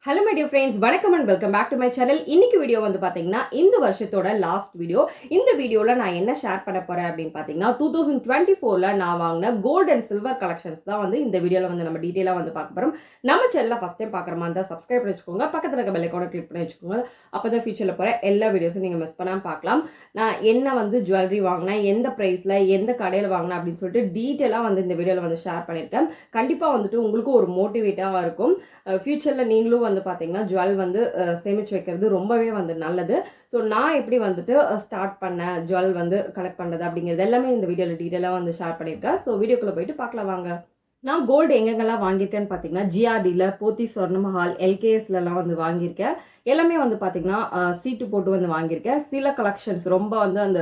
Hello my dear friends, வணக்கம் and welcome back to my channel. இன்னைக்கு video வந்து பாத்தீங்கன்னா இந்த வருஷத்தோட லாஸ்ட் வீடியோ. இந்த வீடியோல நான் என்ன ஷேர் பண்ண போறேன் அப்படின்னு பாத்தீங்கன்னா 2024ல நான் வாங்கின கோல்ட் அண்ட் சில்வர் கலெக்ஷன்ஸ் தான் வந்து இந்த வீடியோல வந்து நம்ம டீடைலா வந்து பார்க்க போறோம். நம்ம சேனலை ஃபர்ஸ்ட் டைம் பார்க்குற மாதிரி இருந்தால் சப்ஸ்கிரைப் பண்ணி வச்சுக்கோங்க, பக்கத்துல இருக்க பெல் ஐகானை கிளிக் பண்ணி வச்சுக்கோங்க. அப்பதான் ஃபியூச்சர்ல போற எல்லா வீடியோஸும் நீங்க மிஸ் பண்ணாம பார்க்கலாம். நான் என்ன வந்து ஜுவல்லரி வாங்கினேன், எந்த பிரைஸ்ல எந்த கடையில் வாங்கினேன் அப்படின்னு சொல்லிட்டு டீட்டெயிலா வந்து இந்த வீடியோல வந்து ஷேர் பண்ணியிருக்கேன். கண்டிப்பா வந்துட்டு உங்களுக்கு ஒரு மோட்டிவேட்டாக இருக்கும். ஃபியூச்சரில் நீங்களும் வந்து பார்த்தீங்கன்னா ஜுவல் வந்து சேமிச்சு வைக்கிறது ரொம்பவே வந்து நல்லது. ஸோ நான் எப்படி வந்துட்டு ஸ்டார்ட் பண்ணேன் ஜுவல் வந்து கலெக்ட் பண்ணுறது அப்படிங்கிறது எல்லாமே இந்த வீடியோவில் டீட்டெயிலாக வந்து ஷேர் பண்ணியிருக்கேன். ஸோ வீடியோக்குள்ளே போயிட்டு பார்க்கலாம் வாங்க. நான் கோல்டு எங்கெங்கெல்லாம் வாங்கியிருக்கேன்னு பார்த்தீங்கன்னா ஜிஆர்டியில், போத்தி ஸ்வர்ணமஹால், எல்கேஎஸ்லாம் வந்து வாங்கியிருக்கேன். எல்லாமே வந்து பார்த்தீங்கன்னா சீட்டு போட்டு வந்து வாங்கியிருக்கேன். சில கலெக்ஷன்ஸ் ரொம்ப வந்து அந்த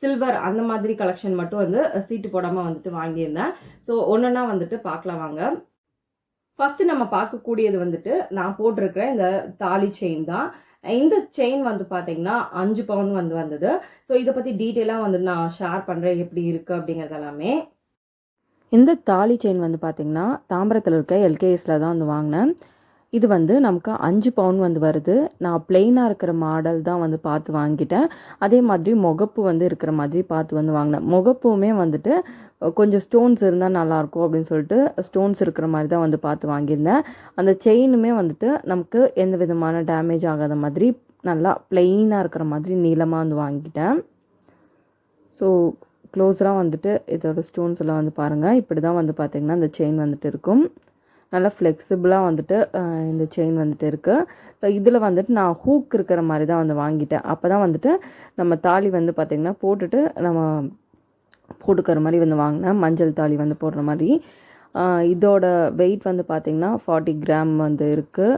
சில்வர் அந்த மாதிரி கலெக்ஷன் மட்டும் வந்து சீட்டு போடாமல் வந்துட்டு வாங்கியிருந்தேன். ஸோ ஒன்றுன்னா வந்துட்டு பார்க்கலாம் வாங்க. ஃபர்ஸ்ட் நம்ம பார்க்கக்கூடியது வந்துட்டு நான் போட்டிருக்கிற இந்த தாலி செயின் தான். இந்த செயின் வந்து பார்த்தீங்கன்னா 5 பவுன் வந்து வந்தது. ஸோ இதை பற்றி டீட்டெயிலாக வந்து நான் ஷேர் பண்ணுறேன் எப்படி இருக்குது அப்படிங்கிறது எல்லாமே. இந்த தாலி செயின் வந்து பார்த்தீங்கன்னா தாம்பரத்தில் இருக்க எல்கேஎஸில் தான் வந்து வாங்கினேன். இது வந்து நமக்கு 5 பவுன் வந்து வருது. நான் பிளெயினாக இருக்கிற மாடல் தான் வந்து பார்த்து வாங்கிட்டேன். அதே மாதிரி முகப்பு வந்து இருக்கிற மாதிரி பார்த்து வந்து வாங்கினேன். முகப்புமே வந்துட்டு கொஞ்சம் ஸ்டோன்ஸ் இருந்தால் நல்லாயிருக்கும் அப்படின்னு சொல்லிட்டு ஸ்டோன்ஸ் இருக்கிற மாதிரி தான் வந்து பார்த்து வாங்கியிருந்தேன். அந்த செயினுமே வந்துட்டு நமக்கு எந்த விதமான டேமேஜ் ஆகாத மாதிரி நல்லா பிளெயினாக இருக்கிற மாதிரி நீளமாக வந்து வாங்கிட்டேன். ஸோ க்ளோஸராக வந்துட்டு இதோட ஸ்டோன்ஸ் எல்லாம் வந்து பாருங்கள். இப்படி தான் வந்து பார்த்திங்கன்னா இந்த செயின் வந்துட்டு இருக்கும். நல்லா ஃப்ளெக்சிபிளாக வந்துட்டு இந்த செயின் வந்துட்டு இருக்குது. இதில் வந்துட்டு நான் ஹூக் இருக்கிற மாதிரி தான் வந்து வாங்கிட்டேன். அப்போ தான் வந்துட்டு நம்ம தாலி வந்து பார்த்திங்கன்னா போட்டுட்டு நம்ம போட்டுக்கிற மாதிரி வந்து வாங்கினேன். மஞ்சள் தாலி வந்து போடுற மாதிரி. இதோட வெயிட் வந்து பார்த்திங்கன்னா 40 கிராம் வந்து இருக்குது.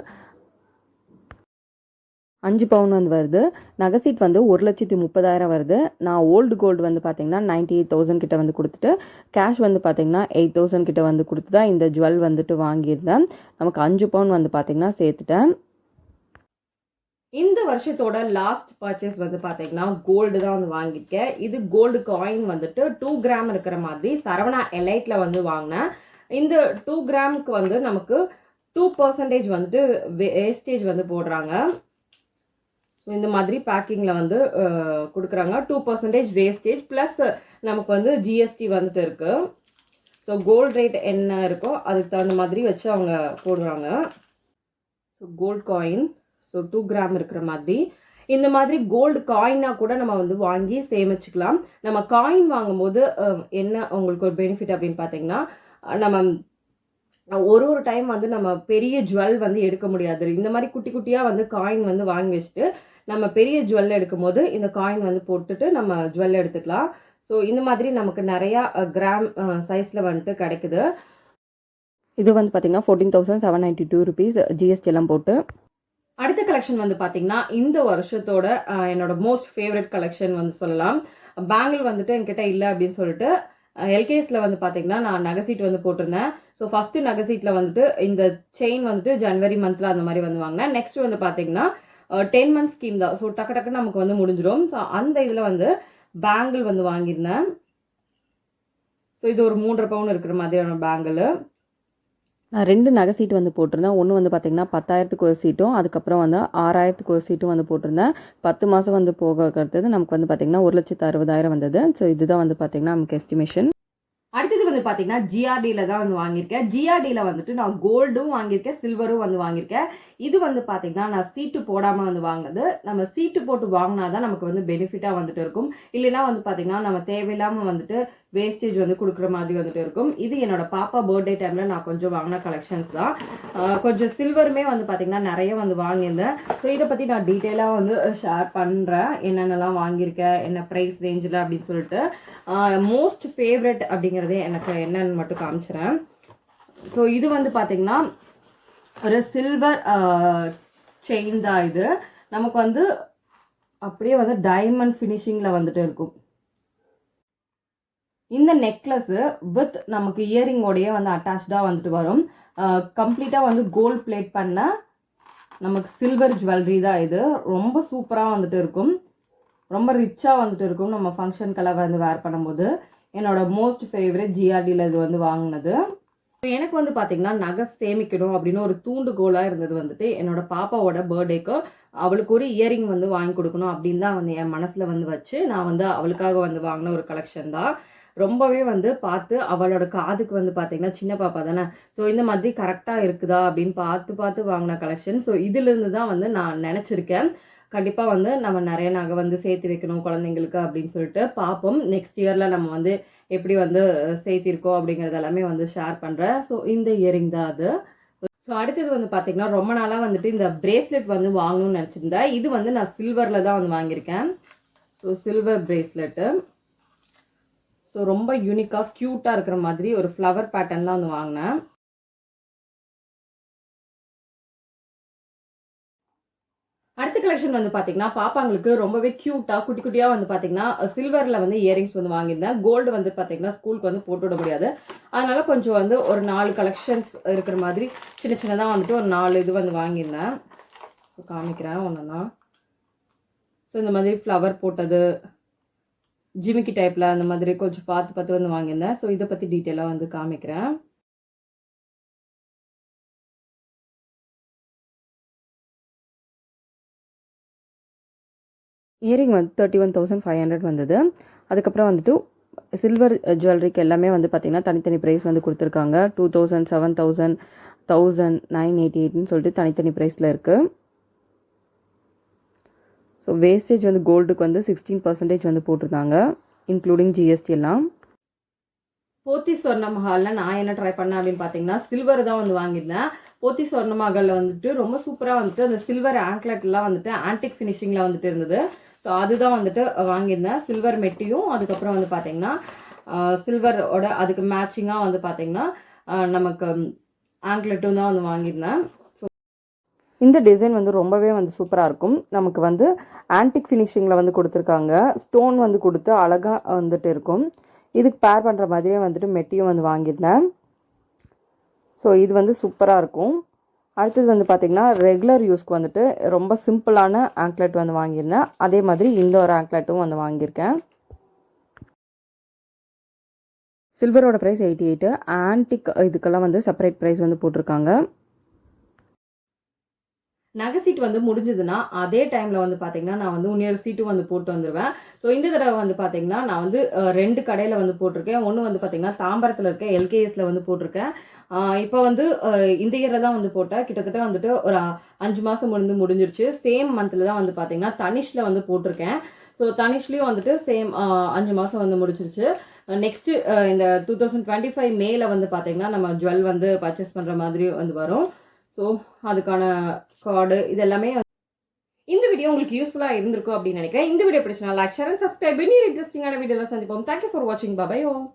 5 பவுன் வந்து வருது. நகைசீட் வந்து 1,30,000 வருது. நான் ஓல்டு கோல்டு வந்து பார்த்தீங்கன்னா 98,000 கிட்ட வந்து கொடுத்துட்டு கேஷ் வந்து பார்த்தீங்கன்னா 8,000 கிட்ட வந்து கொடுத்து தான் இந்த ஜுவல் வந்துட்டு வாங்கியிருந்தேன். நமக்கு 5 பவுன் வந்து பார்த்தீங்கன்னா சேர்த்துட்டேன். இந்த வருஷத்தோட லாஸ்ட் பர்ச்சேஸ் வந்து பார்த்தீங்கன்னா கோல்டு தான் வந்து வாங்கியிருக்கேன். இது கோல்டு காயின் வந்துட்டு 2 கிராம் இருக்கிற மாதிரி சரவணா எலைட்ல வந்து வாங்கினேன். இந்த 2 கிராமுக்கு வந்து நமக்கு 2% வந்துட்டு வேஸ்டேஜ் வந்து போடுறாங்க. ஸோ இந்த மாதிரி பேக்கிங்கில் வந்து கொடுக்குறாங்க. 2% வேஸ்டேஜ் ப்ளஸ் நமக்கு வந்து ஜிஎஸ்டி வந்துட்டு இருக்குது. ஸோ கோல்டு ரேட் என்ன இருக்கோ அதுக்கு தகுந்த மாதிரி வச்சு அவங்க போடுறாங்க. So gold coin, so 2 gram இருக்கிற மாதிரி. இந்த மாதிரி கோல்டு காயினாக கூட நம்ம வந்து வாங்கி சேமிச்சுக்கலாம். நம்ம காயின் வாங்கும்போது என்ன உங்களுக்கு ஒரு பெனிஃபிட் அப்படின்னு பார்த்தீங்கன்னா, நம்ம ஒரு டைம் வந்து நம்ம பெரிய ஜுவல் வந்து எடுக்க முடியாது. இந்த மாதிரி குட்டி குட்டியாக வந்து காயின் வந்து வாங்கி வச்சுட்டு நம்ம பெரிய ஜுவல் எடுக்கும் போது இந்த காயின் வந்து போட்டுட்டு நம்ம ஜுவல் எடுத்துக்கலாம். ஸோ இந்த மாதிரி நமக்கு நிறையா கிராம் சைஸில் வந்துட்டு கிடைக்குது. இது வந்து பார்த்தீங்கன்னா 14,792 rupees ஜிஎஸ்டி எல்லாம் போட்டு. அடுத்த கலெக்ஷன் வந்து பார்த்தீங்கன்னா இந்த வருஷத்தோட என்னோட மோஸ்ட் ஃபேவரட் கலெக்ஷன் வந்து சொல்லலாம். பேங்கிள் வந்துட்டு என்கிட்ட இல்லை அப்படின்னு சொல்லிட்டு எல்கேஎஸில் வந்து பார்த்தீங்கன்னா நான் நகைசீட் வந்து போட்டிருந்தேன். ஸோ ஃபஸ்ட்டு நகைசீட்டில் வந்துட்டு இந்த செயின் வந்துட்டு ஜனவரி மந்தில் அந்த மாதிரி வந்து வாங்கினேன். நெக்ஸ்ட் வந்து பார்த்தீங்கன்னா 10 month ஸ்கீம் தான். ஸோ டக்குன்னு நமக்கு வந்து முடிஞ்சிடும். ஸோ அந்த இதில் வந்து பேங்கிள் வந்து வாங்கியிருந்தேன். ஸோ இது ஒரு 3.5 பவுன் இருக்கிற மாதிரியான பேங்கிள். நான் 2 நகை சீட்டு வந்து போட்டிருந்தேன். ஒன்று வந்து பார்த்திங்கன்னா 10,000க்கு ஒரு சீட்டும், அதுக்கப்புறம் வந்து 6,000க்கு ஒரு சீட்டும் வந்து போட்டிருந்தேன். 10 மாதம் வந்து போக கருத்தது நமக்கு வந்து பார்த்திங்கன்னா 1,60,000 வந்தது. ஸோ இதுதான் வந்து பார்த்திங்கன்னா நமக்கு எஸ்டிமேஷன். அடுத்தது வந்து பார்த்தீங்கன்னா ஜிஆர்டியில் தான் வந்து வாங்கியிருக்கேன். ஜிஆர்டியில் வந்துட்டு நான் கோல்டும் வாங்கியிருக்கேன், சில்வரும் வந்து வாங்கியிருக்கேன். இது வந்து பார்த்தீங்கன்னா நான் சீட்டு போடாமல் வந்து வாங்கினது. நம்ம சீட்டு போட்டு வாங்கினா தான் நமக்கு வந்து பெனிஃபிட்டாக வந்துட்டு இருக்கும். இல்லைன்னா வந்து பார்த்தீங்கன்னா நம்ம தேவையில்லாமல் வந்துட்டு வேஸ்டேஜ் வந்து கொடுக்குற மாதிரி வந்துட்டு இருக்கும். இது என்னோட பாப்பா பர்த்டே டைமில் நான் கொஞ்சம் வாங்கின கலெக்ஷன்ஸ் தான். கொஞ்சம் சில்வருமே வந்து பார்த்தீங்கன்னா நிறைய வந்து வாங்கியிருந்தேன். ஸோ இதை பற்றி நான் டீட்டெயிலாக வந்து ஷேர் பண்ணுறேன். என்னென்னலாம் வாங்கியிருக்கேன், என்ன ப்ரைஸ் ரேஞ்சில் அப்படின்னு சொல்லிட்டு. மோஸ்ட் ஃபேவரட் அப்படிங்கிறதே எனக்கு என்னன்னு மட்டும் காமிச்சிறேன். ஸோ இது வந்து பார்த்தீங்கன்னா ஒரு சில்வர் செயின் தான். இது நமக்கு வந்து அப்படியே வந்து டைமண்ட் ஃபினிஷிங்கில் வந்துட்டு இருக்கும். இந்த நெக்லஸ்ஸு வித் நமக்கு இயரிங்கோடையே வந்து அட்டாச்சாக வந்துட்டு வரும். கம்ப்ளீட்டாக வந்து கோல்ட் பிளேட் பண்ண நமக்கு சில்வர் ஜுவல்லரி தான். இது ரொம்ப சூப்பராக வந்துட்டு இருக்கும். ரொம்ப ரிச்சாக வந்துட்டு இருக்கும் நம்ம ஃபங்க்ஷனுக்கெல்லாம் வந்து வேர் பண்ணும்போது. என்னோட மோஸ்ட் ஃபேவரட் ஜிஆர்டியில் இது வந்து வாங்கினது. எனக்கு வந்து பார்த்தீங்கன்னா நகை சேமிக்கணும் அப்படின்னு ஒரு தூண்டுகோலாக இருந்தது வந்துட்டு என்னோட பாப்பாவோட பர்த்டேக்கு அவளுக்கு ஒரு இயரிங் வந்து வாங்கி கொடுக்கணும் அப்படின்னு தான் வந்து என் மனசில் வந்து வச்சு நான் வந்து அவளுக்காக வந்து வாங்கின ஒரு கலெக்ஷன் தான். ரொம்பவே வந்து பார்த்து அவளோட காதுக்கு வந்து பார்த்தீங்கன்னா சின்ன பாப்பா தானே, ஸோ இந்த மாதிரி கரெக்டாக இருக்குதா அப்படின்னு பார்த்து பார்த்து வாங்கின கலெக்ஷன். ஸோ இதுலேருந்து தான் வந்து நான் நினச்சிருக்கேன் கண்டிப்பாக வந்து நம்ம நிறைய நகை வந்து சேர்த்து வைக்கணும் குழந்தைங்களுக்கு அப்படின்னு சொல்லிட்டு பார்ப்போம். நெக்ஸ்ட் இயரில் நம்ம வந்து எப்படி வந்து சேர்த்திருக்கோம் அப்படிங்கிறது எல்லாமே வந்து ஷேர் பண்ணுறேன். ஸோ இந்த இயரிங் தான் அது. ஸோ அடுத்தது வந்து பார்த்தீங்கன்னா ரொம்ப நாளாக வந்துட்டு இந்த பிரேஸ்லெட் வந்து வாங்கணும்னு நினச்சிருந்தேன். இது வந்து நான் சில்வரில் தான் வந்து வாங்கியிருக்கேன். So silver bracelet. ஸோ ரொம்ப யூனிக்காக க்யூட்டாக இருக்கிற மாதிரி ஒரு ஃப்ளவர் பேட்டர்ன் தான் வந்து வாங்கினேன். அடுத்த கலெக்ஷன் வந்து பார்த்தீங்கன்னா பாப்பாங்களுக்கு ரொம்பவே க்யூட்டாக குட்டி குட்டியாக வந்து பார்த்தீங்கன்னா சில்வரில் வந்து இயரிங்ஸ் வந்து வாங்கியிருந்தேன். கோல்டு வந்து பார்த்தீங்கன்னா ஸ்கூலுக்கு வந்து போட்டு விட முடியாது, அதனால கொஞ்சம் வந்து ஒரு 4 கலெக்ஷன்ஸ் இருக்கிற மாதிரி சின்ன சின்னதாக வந்துட்டு ஒரு 4 இது வந்து வாங்கியிருந்தேன். ஸோ காமிக்கிறேன் ஒன்றுன்னா. ஸோ இந்த மாதிரி ஃப்ளவர் போட்டது ஜிமிக்கி டைப்பில் அந்த மாதிரி கொஞ்சம் பார்த்து பார்த்து வந்து வாங்கியிருந்தேன். ஸோ இதை பற்றி டீட்டெயிலாக வந்து காமிக்கிறேன். இயரிங் வந்து 31,500 வந்தது. அதுக்கப்புறம் வந்துட்டு சில்வர் ஜுவல்லரிக்கு எல்லாமே வந்து பார்த்திங்கன்னா தனித்தனி ப்ரைஸ் வந்து கொடுத்துருக்காங்க. 2,000, 7,000, 1,000, 988ன்னு சொல்லிட்டு தனித்தனி ப்ரைஸில் இருக்குது. ஸோ வேஸ்டேஜ் வந்து கோல்டுக்கு வந்து 16% வந்து போட்டிருந்தாங்க, இன்க்ளூடிங் ஜிஎஸ்டி எல்லாம். போத்தி சொர்ண மஹாலில் நான் என்ன ட்ரை பண்ணேன் அப்படின்னு பார்த்தீங்கன்னா சில்வர் தான் வந்து வாங்கியிருந்தேன். போத்தி சொர்ண மஹாலில் வந்துட்டு ரொம்ப சூப்பராக வந்துட்டு அந்த சில்வர் ஆங்க்லெட்லாம் வந்துட்டு ஆன்டிக் ஃபினிஷிங்கில் வந்துட்டு இருந்தது. ஸோ அதுதான் வந்துட்டு வாங்கியிருந்தேன். சில்வர் மெட்டியும் அதுக்கப்புறம் வந்து பார்த்தீங்கன்னா சில்வரோட அதுக்கு மேட்சிங்காக வந்து பார்த்தீங்கன்னா நமக்கு ஆங்க்லெட்டும் தான் வந்து வாங்கியிருந்தேன். ஸோ இந்த டிசைன் வந்து ரொம்பவே வந்து சூப்பராக இருக்கும். நமக்கு வந்து ஆன்டிக் ஃபினிஷிங்கில் வந்து கொடுத்துருக்காங்க. ஸ்டோன் வந்து கொடுத்து அழகாக வந்துட்டு இருக்கும். இதுக்கு பேர் பண்ணுற மாதிரியே வந்துட்டு மெட்டியும் வந்து வாங்கியிருந்தேன். ஸோ இது வந்து சூப்பராக இருக்கும். அடுத்தது வந்து பார்த்திங்கன்னா ரெகுலர் யூஸ்க்கு வந்துட்டு ரொம்ப சிம்பிளான ஆங்க்லெட் வந்து வாங்கியிருந்தேன். அதே மாதிரி இந்த ஒரு ஆங்க்லெட்டும் வந்து வாங்கியிருக்கேன். சில்வரோட ப்ரைஸ் 88. ஆன்டிக் இதுக்கெல்லாம் வந்து செப்பரேட் ப்ரைஸ் வந்து போட்டிருக்காங்க. நகை சீட் வந்து முடிஞ்சதுன்னா அதே டைமில் வந்து பார்த்தீங்கன்னா நான் வந்து இன்னொரு சீட்டும் வந்து போட்டு வந்துடுவேன். ஸோ இந்த தடவை வந்து பார்த்தீங்கன்னா நான் வந்து 2 கடையில் வந்து போட்டிருக்கேன். ஒன்று வந்து பார்த்தீங்கன்னா தாம்பரத்தில் இருக்க எல்கேஎஸில் வந்து போட்டிருக்கேன். இப்போ வந்து இந்த இயரில் தான் வந்து போட்டேன். கிட்டத்தட்ட வந்துட்டு ஒரு 5 மாதம் முடிஞ்சிருச்சு. சேம் மந்தில் தான் வந்து பார்த்தீங்கன்னா தனிஷில் வந்து போட்டிருக்கேன். ஸோ தனிஷ்லேயும் வந்துட்டு சேம் 5 மாதம் வந்து முடிச்சிருச்சு. நெக்ஸ்ட்டு இந்த 2025 மேல வந்து பார்த்தீங்கன்னா நம்ம ஜுவல் வந்து பர்ச்சேஸ் பண்ணுற மாதிரி வந்து வரும். ஸோ அதுக்கான கார்டு இது எல்லாமே இந்த வீடியோ உங்களுக்கு யூஸ்ஃபுல்லாக இருந்திருக்கும் அப்படின்னு நினைக்கிறேன். இந்த வீடியோ பிடிச்சா லைக், ஷேர் அண்ட் சப்ஸ்கிரைப். இன்னொரு இன்ட்ரெஸ்டிங்கான வீடியோவில் சந்திப்போம். தேங்க்யூ ஃபார் வாட்சிங். Bye bye all.